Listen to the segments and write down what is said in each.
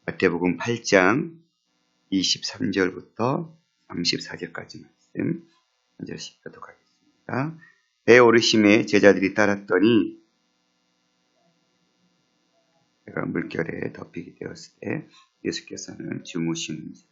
마태복음 8장 23절부터 34절까지 말씀 먼저 읽도록 하겠습니다. 배에 오르심에 제자들이 따랐더니 배가 물결에 덮이게 되었을 때 예수께서는 주무시는지라.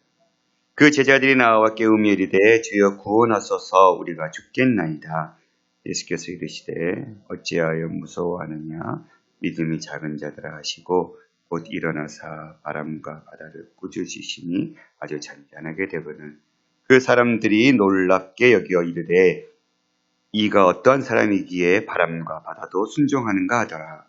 그 제자들이 나와 깨우며 이르되 주여 구원하소서 우리가 죽겠나이다. 예수께서 이르시되 어찌하여 무서워하느냐 믿음이 작은 자들아 하시고 곧 일어나사 바람과 바다를 꾸짖으시니 아주 잔잔하게 되거늘 그 사람들이 놀랍게 여겨 이르되 이가 어떠한 사람이기에 바람과 바다도 순종하는가 하더라.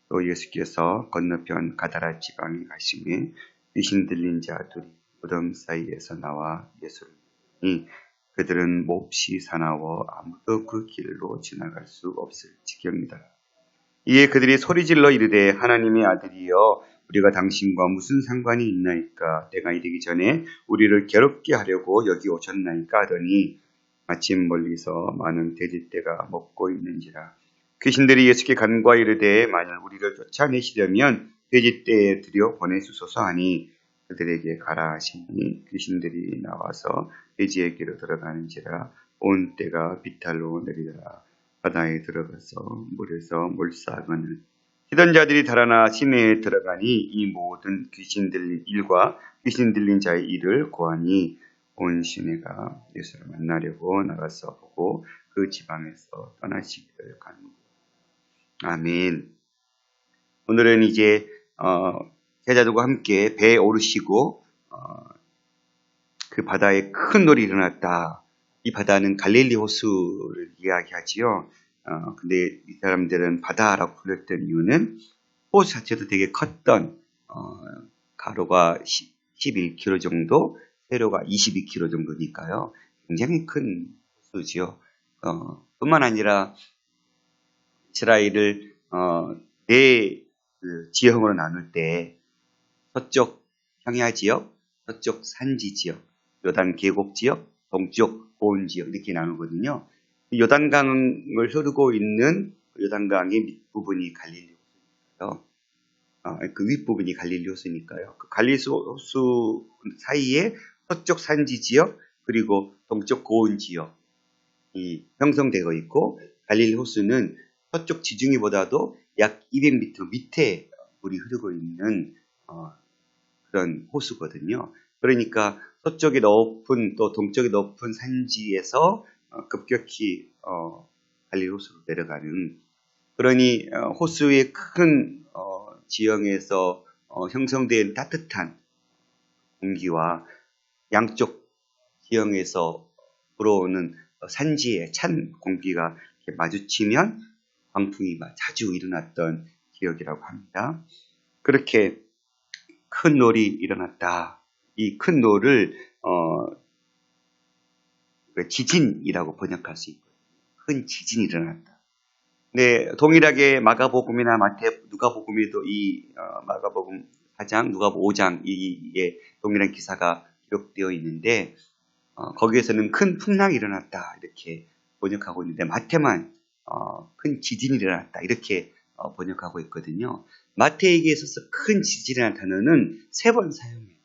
또 예수께서 건너편 가다라 지방에 가시니 귀신 들린 자 둘이 무덤 사이에서 나와 예수를 보니 그들은 몹시 사나워 아무도 그 길로 지나갈 수 없을 지경이더라. 이에 그들이 소리질러 이르되 하나님의 아들이여 우리가 당신과 무슨 상관이 있나이까 때가 이르기 전에 우리를 괴롭게 하려고 여기 오셨나이까 하더니 마침 멀리서 많은 돼지떼가 먹고 있는지라. 귀신들이 예수께 간구하여 이르되 만일 우리를 쫓아내시려면 돼지떼에 들여 보내주소서 하니 그들에게 가라 하시니 귀신들이 나와서 돼지에게로 들어가는지라. 온 떼가 비탈로 내리더라. 바다에 들어가서 물에서 몰사하거늘 시던 자들이 달아나 시내에 들어가니 이 모든 귀신 들린 일과 귀신 들린 자의 일을 고하니 온 시내가 예수를 만나려고 나가서 보고 그 지방에서 떠나시기를 간구하니 아멘. 오늘은 이제 제자들과 함께 배에 오르시고 그 바다에 큰 놀이 일어났다. 이 바다는 갈릴리 호수를 이야기하지요. 근데 이 사람들은 바다라고 불렸던 이유는 호수 자체도 되게 컸던 가로가 11km 정도, 세로가 22km 정도니까요. 굉장히 큰 호수지요. 뿐만 아니라 이스라엘을 네 지형으로 나눌 때 서쪽 평야 지역, 서쪽 산지 지역, 요단 계곡 지역, 동쪽 고원 지역 이렇게 나누거든요. 요단강을 흐르고 있는 요단강의 밑부분이 갈릴리 호수니까요. 그 윗부분이 갈릴리 호수니까요. 그 갈릴리 호수 사이에 서쪽 산지 지역 그리고 동쪽 고원 지역이 형성되어 있고 갈릴리 호수는 서쪽 지중해보다도 약 200m 밑에 물이 흐르고 있는 그런 호수거든요. 그러니까 서쪽이 높은 또 동쪽이 높은 산지에서 급격히 갈릴리 호수로 내려가는 그러니 호수의 큰 지형에서 형성된 따뜻한 공기와 양쪽 지형에서 불어오는 산지의 찬 공기가 이렇게 마주치면 광풍이 자주 일어났던 지역이라고 합니다. 그렇게 큰 놀이 일어났다. 이 큰 놀을 지진이라고 번역할 수 있고 큰 지진이 일어났다. 네, 동일하게 마가복음이나 누가복음에도 이 마가복음 4장, 누가복음 5장 이에 동일한 기사가 기록되어 있는데 거기에서는 큰 풍랑이 일어났다 이렇게 번역하고 있는데 마태만 큰 지진이 일어났다 이렇게 번역하고 있거든요. 마태에게 있어서 큰 지진이라는 단어는 3번 사용해요.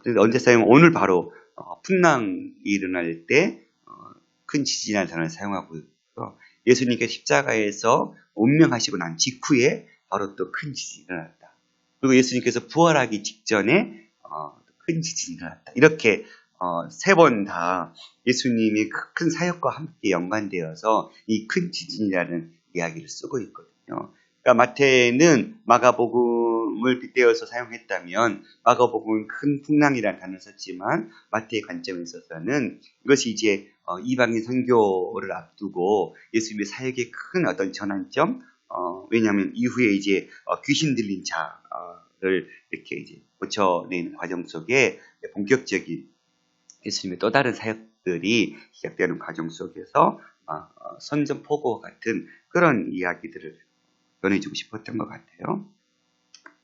그래서 언제 사용하면 오늘 바로 풍랑이 일어날 때 큰 지진이라는 단어를 사용하고 있고요. 예수님께서 십자가에서 운명하시고 난 직후에 바로 또 큰 지진이 일어났다. 그리고 예수님께서 부활하기 직전에 큰 지진이 일어났다. 이렇게 3번 다 예수님의 큰 사역과 함께 연관되어서 이 큰 지진이라는 이야기를 쓰고 있거든요. 그러니까 마태는 마가복음을 빗대어서 사용했다면 마가복음은 큰 풍랑이라는 단어를 썼지만 마태의 관점에 있어서는 이것이 이제 이방인 선교를 앞두고 예수님의 사역의 큰 어떤 전환점, 왜냐하면 이후에 이제 귀신 들린 자를 이렇게 이제 고쳐내는 과정 속에 본격적인 예수님의 또 다른 사역들이 시작되는 과정 속에서 선전포고 같은 그런 이야기들을 전해주고 싶었던 것 같아요.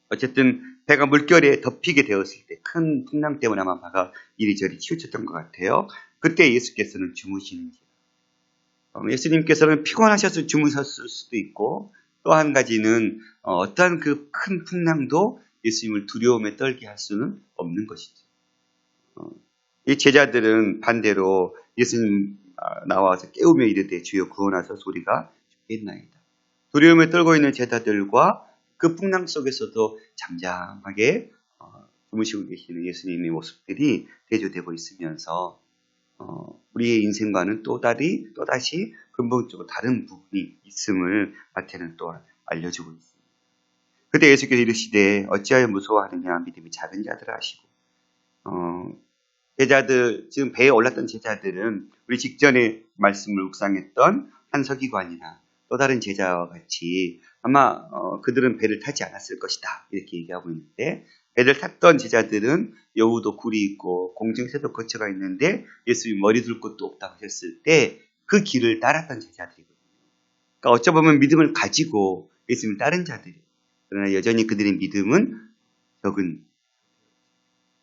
어쨌든 배가 물결에 덮이게 되었을 때 큰 풍랑 때문에 아마 배가 이리저리 치우쳤던 것 같아요. 그때 예수께서는 주무시는지 예수님께서는 피곤하셔서 주무셨을 수도 있고 또 한 가지는 어떠한 그 큰 풍랑도 예수님을 두려움에 떨게 할 수는 없는 것이죠. 이 제자들은 반대로 예수님 나와서 깨우며 이르되 주여 구원하소서 우리가 죽겠나이다. 두려움에 떨고 있는 제자들과 그 풍랑 속에서도 잠잠하게 주무시고 계시는 예수님의 모습들이 대조되고 있으면서 우리의 인생과는 또다시 근본적으로 다른 부분이 있음을 마태는 또한 알려주고 있습니다. 그때 예수께서 이르시되 어찌하여 무서워하느냐 믿음이 작은 자들아 하시고 제자들 지금 배에 올랐던 제자들은 우리 직전에 말씀을 묵상했던 한 서기관이나 또 다른 제자와 같이 아마 그들은 배를 타지 않았을 것이다 이렇게 얘기하고 있는데 배를 탔던 제자들은 여우도 굴이 있고 공중새도 거처가 있는데 예수님이 머리 둘 곳도 없다고 하셨을 때 그 길을 따랐던 제자들이거든요. 그러니까 어쩌보면 믿음을 가지고 예수님을 따른 자들이에요. 그러나 여전히 그들의 믿음은 적은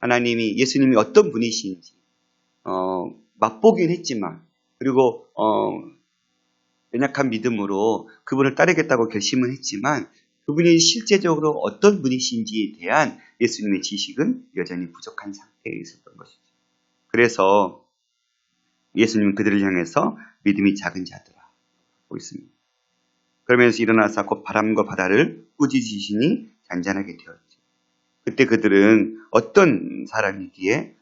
하나님이 예수님이 어떤 분이신지 맛보긴 했지만 그리고 연약한 믿음으로 그분을 따르겠다고 결심은 했지만 그분이 실제적으로 어떤 분이신지에 대한 예수님의 지식은 여전히 부족한 상태에 있었던 것이죠. 그래서 예수님은 그들을 향해서 믿음이 작은 자들아 하고 있습니다. 그러면서 일어나서 곧 바람과 바다를 꾸짖으시니 잔잔하게 되었죠. 그때 그들은 어떤 사람이기에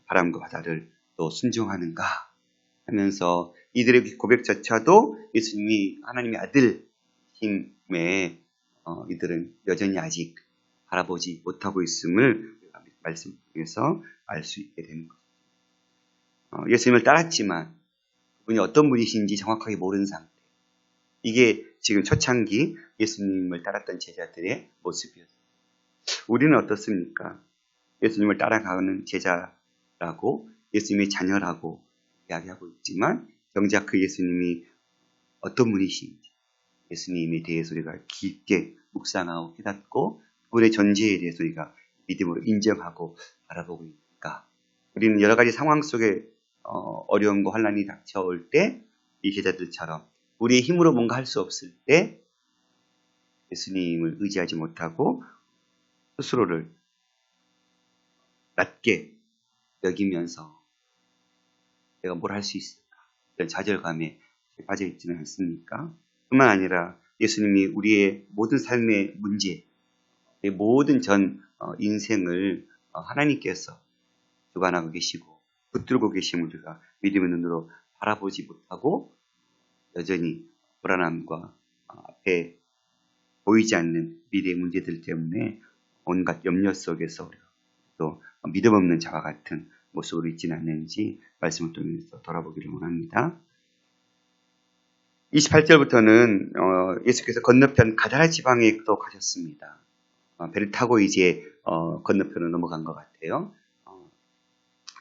바람과 바다를 또 순종하는가 하면서 이들의 고백조차도 예수님이 하나님의 아들임에 이들은 여전히 아직 바라보지 못하고 있음을 말씀 통해서 알 수 있게 되는 것이죠. 예수님을 따랐지만 그분이 어떤 분이신지 정확하게 모르는 상태. 이게 지금 초창기 예수님을 따랐던 제자들의 모습이었습니다. 우리는 어떻습니까? 예수님을 따라가는 제자라고 예수님의 자녀라고 이야기하고 있지만 정작 그 예수님이 어떤 분이신지 예수님에 대해서 우리가 깊게 묵상하고 깨닫고 그분의 존재에 대해서 우리가 믿음으로 인정하고 바라보고 있는가? 우리는 여러 가지 상황 속에 어려움과 환난이 닥쳐올 때 이 제자들처럼 우리의 힘으로 뭔가 할 수 없을 때 예수님을 의지하지 못하고 스스로를 낮게 여기면서 내가 뭘 할 수 있을까? 이런 좌절감에 빠져 있지는 않습니까? 뿐만 아니라 예수님이 우리의 모든 삶의 문제, 모든 전 인생을 하나님께서 주관하고 계시고 붙들고 계심을 우리가 믿음의 눈으로 바라보지 못하고 여전히 불안함과 앞에 보이지 않는 미래의 문제들 때문에 온갖 염려 속에서 우리가 또 믿음 없는 자와 같은 모습으로 있지는 않는지 말씀을 통해서 돌아보기를 원합니다. 28절부터는 예수께서 건너편 가다라 지방에 또 가셨습니다. 배를 타고 이제 건너편으로 넘어간 것 같아요.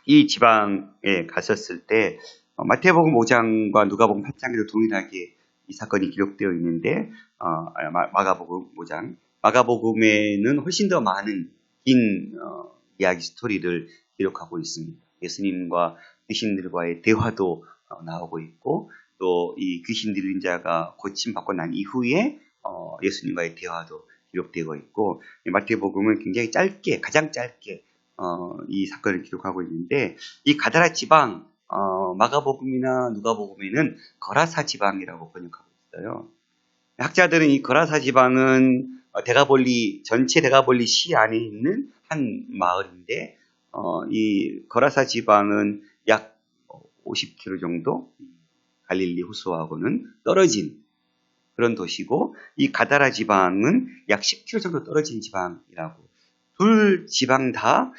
이 지방에 가셨을 때 마태복음 5장과 누가복음 8장에도 동일하게 이 사건이 기록되어 있는데 마가복음 5장 마가복음에는 훨씬 더 많은 긴 이야기 스토리를 기록하고 있습니다. 예수님과 귀신들과의 대화도 나오고 있고 또 이 귀신 들린 자가 고침받고 난 이후에 예수님과의 대화도 기록되고 있고 마태복음은 굉장히 짧게 가장 짧게 이 사건을 기록하고 있는데 이 가다라 지방 마가복음이나 누가복음에는 거라사 지방이라고 번역하고 있어요. 학자들은 이 거라사 지방은 전체 데가볼리 시 안에 있는 한 마을인데 이 거라사 지방은 약 50km 정도 갈릴리 호수하고는 떨어진 그런 도시고 이 가다라 지방은 약 10km 정도 떨어진 지방이라고 둘 지방 다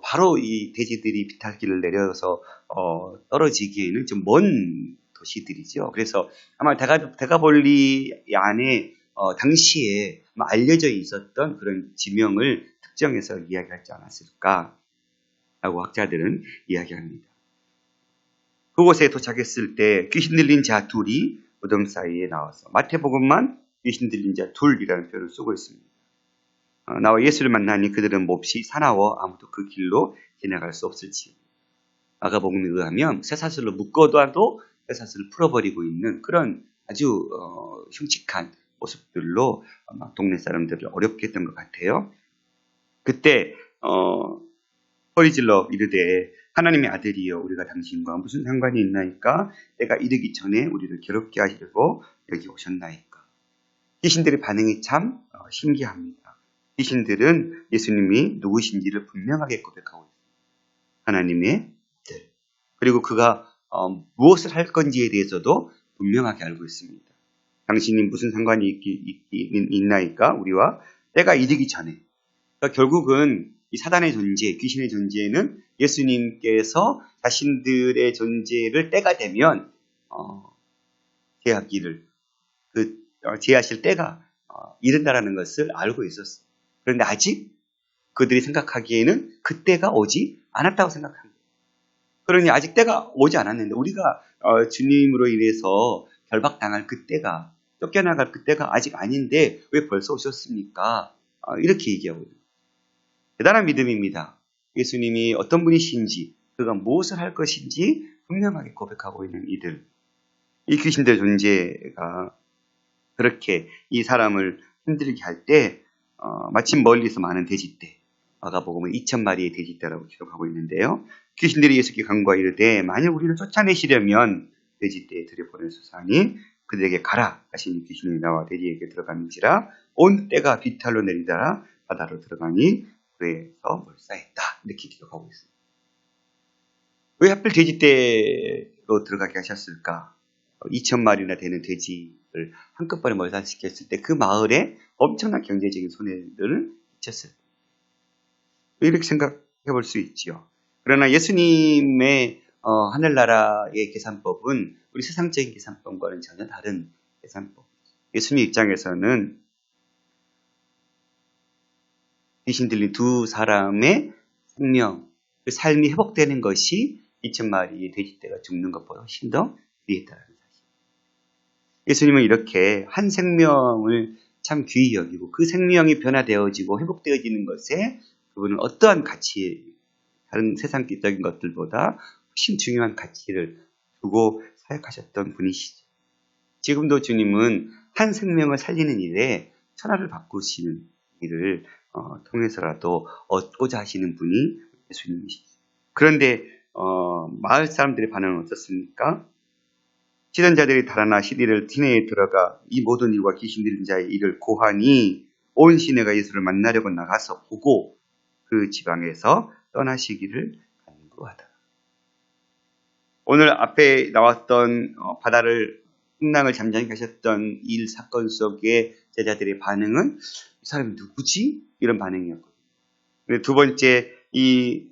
바로 이 돼지들이 비탈길을 내려서 떨어지기에는 좀 먼 도시들이죠. 그래서 아마 데가볼리 안에 당시에 알려져 있었던 그런 지명을 특정해서 이야기하지 않았을까 라고 학자들은 이야기합니다. 그곳에 도착했을 때 귀신 들린 자 둘이 무덤 사이에 나와서 마태복음만 귀신 들린 자 둘이라는 표현을 쓰고 있습니다. 나와 예수를 만나니 그들은 몹시 사나워 아무도 그 길로 지나갈 수 없을지. 마가복음에 의하면 쇠사슬로 묶어둬도 쇠사슬을 풀어버리고 있는 그런 아주 흉측한 모습들로 아마 동네 사람들을 어렵게 했던 것 같아요. 그때 허리질러 이르되 하나님의 아들이여 우리가 당신과 무슨 상관이 있나이까? 때가 이르기 전에 우리를 괴롭게 하시려고 여기 오셨나이까? 귀신들의 반응이 참 신기합니다. 귀신들은 예수님이 누구신지를 분명하게 고백하고 있습니다. 하나님의 아들. 그리고 그가 무엇을 할 건지에 대해서도 분명하게 알고 있습니다. 당신이 무슨 상관이 있나이까? 우리와 때가 이르기 전에. 그러니까 결국은 이 사단의 존재, 귀신의 존재는 예수님께서 자신들의 존재를 때가 되면 제하실 때가 이른다라는 것을 알고 있었어요. 그런데 아직 그들이 생각하기에는 그 때가 오지 않았다고 생각합니다. 그러니 아직 때가 오지 않았는데 우리가 주님으로 인해서 결박당할 그 때가, 쫓겨나갈 그 때가 아직 아닌데 왜 벌써 오셨습니까? 이렇게 얘기하고 있습니다. 대단한 믿음입니다. 예수님이 어떤 분이신지, 그가 무엇을 할 것인지 분명하게 고백하고 있는 이들. 이 귀신들 존재가 그렇게 이 사람을 힘들게 할 때 마침 멀리서 많은 돼지떼, 마가복음은 2,000마리의 돼지떼라고 기록하고 있는데요. 귀신들이 예수께 간구하 이르되 만일 우리를 쫓아내시려면 돼지떼에 들여보내소서 하니 그들에게 가라 하시니 귀신이 나와 돼지에게 들어가는지라 온 떼가 뒤탈로 내리다가 바다로 들어가니 그에서 몰사했다. 이렇게 기록하고 있습니다. 왜 하필 돼지떼로 들어가게 하셨을까? 2,000마리나 되는 돼지를 한꺼번에 몰살시켰을 때 그 마을에 엄청난 경제적인 손해를 끼쳤을 때 이렇게 생각해 볼 수 있지요. 그러나 예수님의 하늘나라의 계산법은 우리 세상적인 계산법과는 전혀 다른 계산법. 예수님 입장에서는 귀신 들린 두 사람의 생명, 그 삶이 회복되는 것이 2,000마리의 돼지떼가 죽는 것보다 훨씬 더 귀했다는 사실. 예수님은 이렇게 한 생명을 참 귀히 여기고 그 생명이 변화되어지고 회복되어지는 것에 그분은 어떠한 가치, 다른 세상적인 것들보다 훨씬 중요한 가치를 두고 사역하셨던 분이시죠. 지금도 주님은 한 생명을 살리는 일에 천하를 바꾸시는 일을 통해서라도 얻고자 하시는 분이 예수님이시죠. 그런데 마을 사람들의 반응은 어떻습니까? 시선자들이 달아나 시리를 시내에 들어가 이 모든 일과 귀신 들린 자의 일을 고하니 온 시내가 예수를 만나려고 나가서 보고 그 지방에서 떠나시기를 간구하다. 오늘 앞에 나왔던 바다를 풍랑을 잠잠히 가셨던 일 사건 속의 제자들의 반응은 이 사람이 누구지? 이런 반응이었거든요. 근데 두 번째 이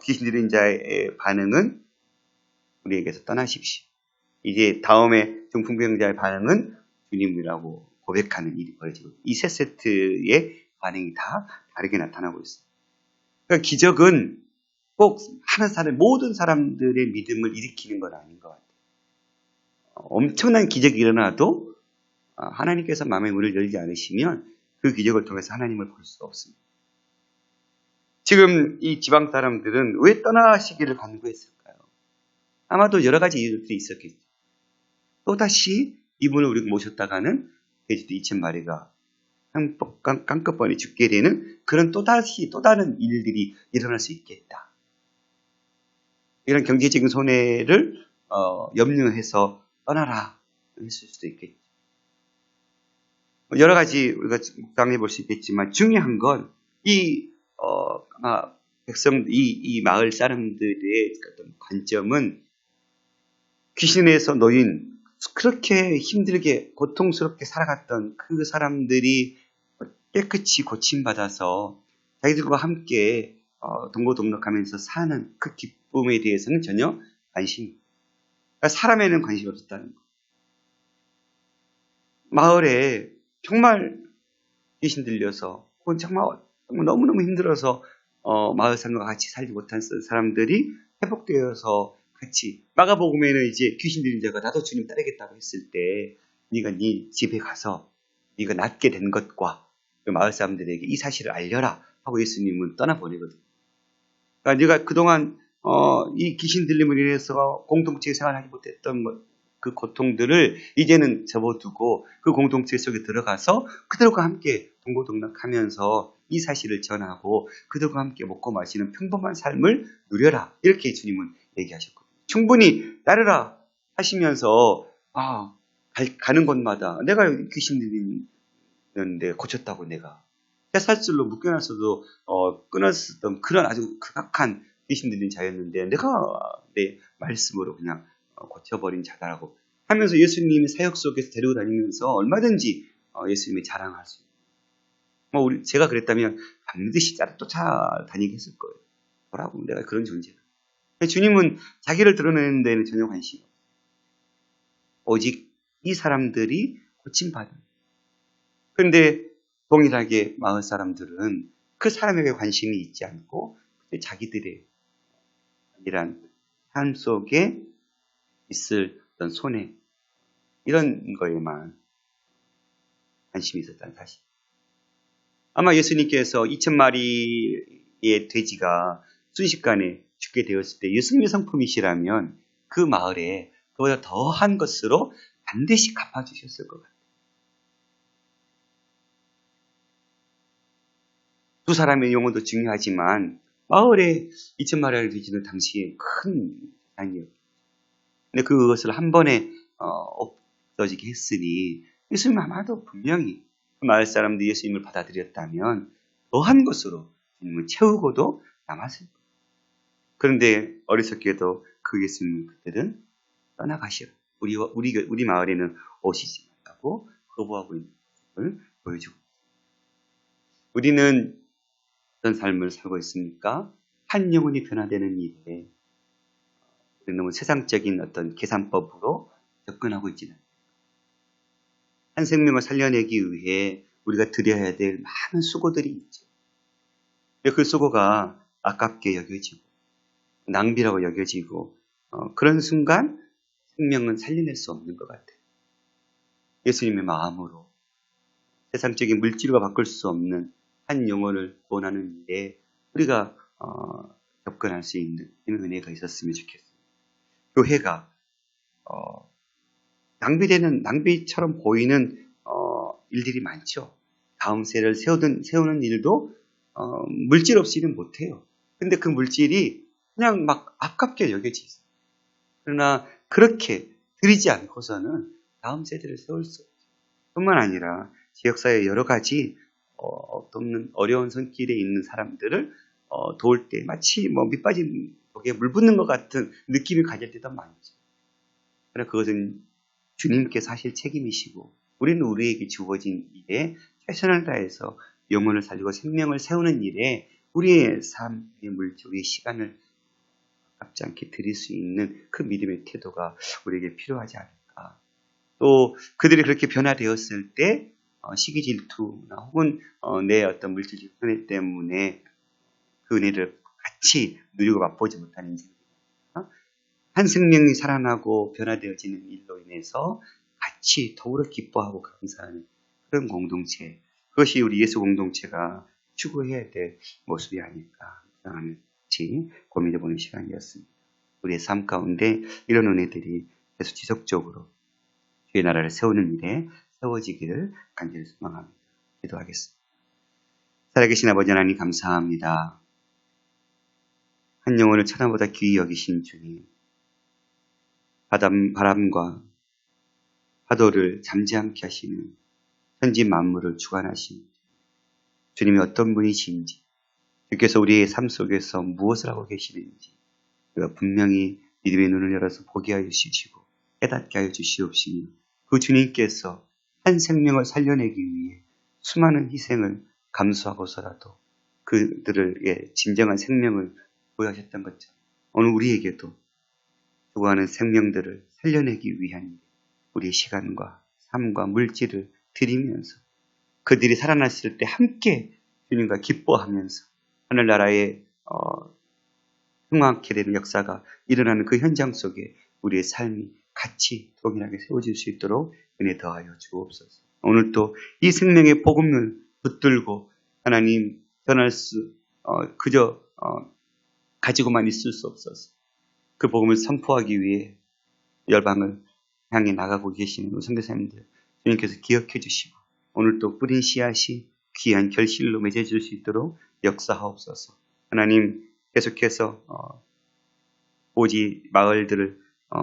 귀신 들린 자의 반응은 우리에게서 떠나십시오. 이제 다음에 중풍병자의 반응은 주님이라고 고백하는 일이 벌어지고 이 세 세트의 반응이 다 다르게 나타나고 있습니다. 그러니까 기적은 꼭 모든 사람들의 믿음을 일으키는 건 아닌 것 같아요. 엄청난 기적이 일어나도 하나님께서 마음의 문을 열지 않으시면 그 기적을 통해서 하나님을 볼 수가 없습니다. 지금 이 지방 사람들은 왜 떠나시기를 간구했을까요? 아마도 여러 가지 이유들이 있었겠죠. 또다시 이분을 우리가 모셨다가는 돼지도 2,000마리가 깡끝번에 죽게 되는 그런 또 다른 일들이 일어날 수 있겠다. 이런 경제적인 손해를 염려해서 떠나라 했을 수도 있겠죠. 여러 가지 우리가 묵상해 볼 수 있겠지만 중요한 건 이 마을 사람들의 어떤 관점은 귀신에서 놓인 그렇게 힘들게 고통스럽게 살아갔던 그 사람들이 깨끗이 고침받아서 자기들과 함께 동고동락하면서 사는 그 기쁨에 대해서는 전혀 그러니까 사람에는 관심이 없었다는 거. 마을에 정말 귀신 들려서 혹은 정말 너무너무 힘들어서 마을 사람과 같이 살지 못한 사람들이 회복되어서 같이 마가복음에는 이제 귀신 들린 자가 나도 주님 따르겠다고 했을 때 네가 네 집에 가서 네가 낫게 된 것과 그 마을 사람들에게 이 사실을 알려라 하고 예수님은 떠나보내거든요. 그러니까 네가 그동안 이 귀신 들림으로 인해서 공동체 생활하지 못했던 그 고통들을 이제는 접어두고 그 공동체 속에 들어가서 그들과 함께 동고동락하면서 이 사실을 전하고 그들과 함께 먹고 마시는 평범한 삶을 누려라. 이렇게 주님은 얘기하셨거든요. 충분히 따르라 하시면서 가는 곳마다 내가 귀신 들리는데 고쳤다고 내가 쇠살줄로 묶여놨어도 끊었었던 그런 아주 극악한 귀신 들린 자였는데 내가 내 말씀으로 그냥 고쳐버린 자다라고 하면서 예수님의 사역 속에서 데리고 다니면서 얼마든지 예수님이 자랑할 수 있는. 제가 그랬다면 반드시 쫓아다니게 했을 거예요. 뭐라고 내가 그런 존재다. 주님은 자기를 드러내는 데는 전혀 관심이 없어요. 오직 이 사람들이 고침받은. 그런데 동일하게 마을 사람들은 그 사람에게 관심이 있지 않고 자기들의 이란 삶 속에 있을 어떤 손해 이런 거에만 관심이 있었다는 사실. 아마 예수님께서 2,000마리의 돼지가 순식간에 죽게 되었을 때 예수님의 성품이시라면 그 마을에 그보다 더한 것으로 반드시 갚아주셨을 것 같아요. 두 사람의 영혼도 중요하지만 마을에 2,000마리를 뒤지는 당시에 큰 재산이었죠. 근데 그것을 한 번에 없어지게 했으니 예수님 아마도 분명히 그 마을 사람들이 예수님을 받아들였다면 더한 것으로 주님을 채우고도 남았을 거예요. 그런데 어리석게도 그 예수님은 그들은 떠나가시오. 우리 마을에는 오시지 말라고 거부하고 있는 모습을 보여주고 있습니다. 우리는 어떤 삶을 살고 있습니까? 한 영혼이 변화되는 일에 우리는 너무 세상적인 어떤 계산법으로 접근하고 있지는 않습니다. 한 생명을 살려내기 위해 우리가 드려야 될 많은 수고들이 있죠. 그 수고가 아깝게 여겨지고 낭비라고 여겨지고 그런 순간 생명은 살려낼 수 없는 것 같아요. 예수님의 마음으로 세상적인 물질과 바꿀 수 없는 한 영혼을 구원하는 일에 우리가 접근할 수 있는 이런 은혜가 있었으면 좋겠습니다. 교회가 낭비처럼 보이는 일들이 많죠. 다음 세를 세우는 일도 물질 없이는 못해요. 근데 그 물질이 그냥 막 아깝게 여겨지죠. 그러나 그렇게 드리지 않고서는 다음 세대를 세울 수 없죠. 뿐만 아니라 지역사회 여러 가지 돕는 어려운 손길에 있는 사람들을 도울 때 마치 밑빠진 독에 물 붓는 것 같은 느낌이 가질 때도 많죠. 그러나 그것은 주님께서 하실 책임이시고 우리는 우리에게 주어진 일에 최선을 다해서 영혼을 살리고 생명을 세우는 일에 우리의 삶의 물질의 시간을 아깝지 않게 드릴 수 있는 그 믿음의 태도가 우리에게 필요하지 않을까. 또 그들이 그렇게 변화되었을 때 시기 질투나 혹은 내 어떤 물질적 손해 때문에 그 은혜를 같이 누리고 맛보지 못하는 인생입니다. 한 생명이 살아나고 변화되어지는 일로 인해서 같이 더불어 기뻐하고 감사하는 그런 공동체, 그것이 우리 예수 공동체가 추구해야 될 모습이 아닐까 하는 고민해보는 시간이었습니다. 우리의 삶 가운데 이런 은혜들이 계속 지속적으로 주의 나라를 세우는 일에 세워지기를 간절히 소망합니다. 기도하겠습니다. 살아계신 아버지 하나님 감사합니다. 한 영혼을 천하보다 귀히 여기신 주님, 바람과 파도를 잠지 않게 하시는 현지 만물을 주관하신 주님이 어떤 분이신지, 주께서 우리의 삶 속에서 무엇을 하고 계시는지 우리가 분명히 믿음의 눈을 열어서 보게 하여 주시고 깨닫게 하여 주시옵시며 그 주님께서 한 생명을 살려내기 위해 수많은 희생을 감수하고서라도 그들의 진정한 생명을 보여하셨던 것처럼 오늘 우리에게도 죽어가는 생명들을 살려내기 위한 우리의 시간과 삶과 물질을 드리면서 그들이 살아났을 때 함께 주님과 기뻐하면서 하늘나라의 흥황케 되는 역사가 일어나는 그 현장 속에 우리의 삶이 같이 동일하게 세워질 수 있도록 은혜 더하여 주옵소서. 오늘 또 이 생명의 복음을 붙들고 하나님 전할 수 그저 가지고만 있을 수 없어서 그 복음을 선포하기 위해 열방을 향해 나가고 계시는 우리 선교사님들 주님께서 기억해 주시고 오늘 또 뿌린 씨앗이 귀한 결실로 맺어질 수 있도록 역사하옵소서. 하나님 계속해서 오지 마을들을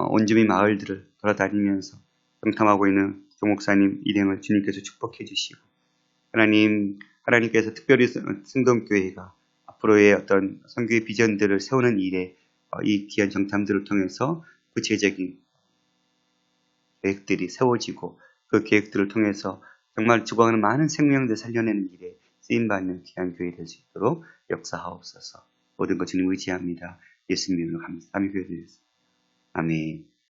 온주민 마을들을 돌아다니면서 경탐하고 있는 조 목사님 일행을 주님께서 축복해 주시고 하나님께서 특별히 승동교회가 앞으로의 어떤 선교의 비전들을 세우는 일에 이 귀한 정탐들을 통해서 구체적인 계획들이 세워지고 그 계획들을 통해서 정말 죽어가는 많은 생명들 살려내는 일에 쓰임받는 귀한 교회 될 수 있도록 역사하옵소서. 모든 것 주님 의지합니다. 예수님으로 감사하며 기도드리겠습니다. 아멘.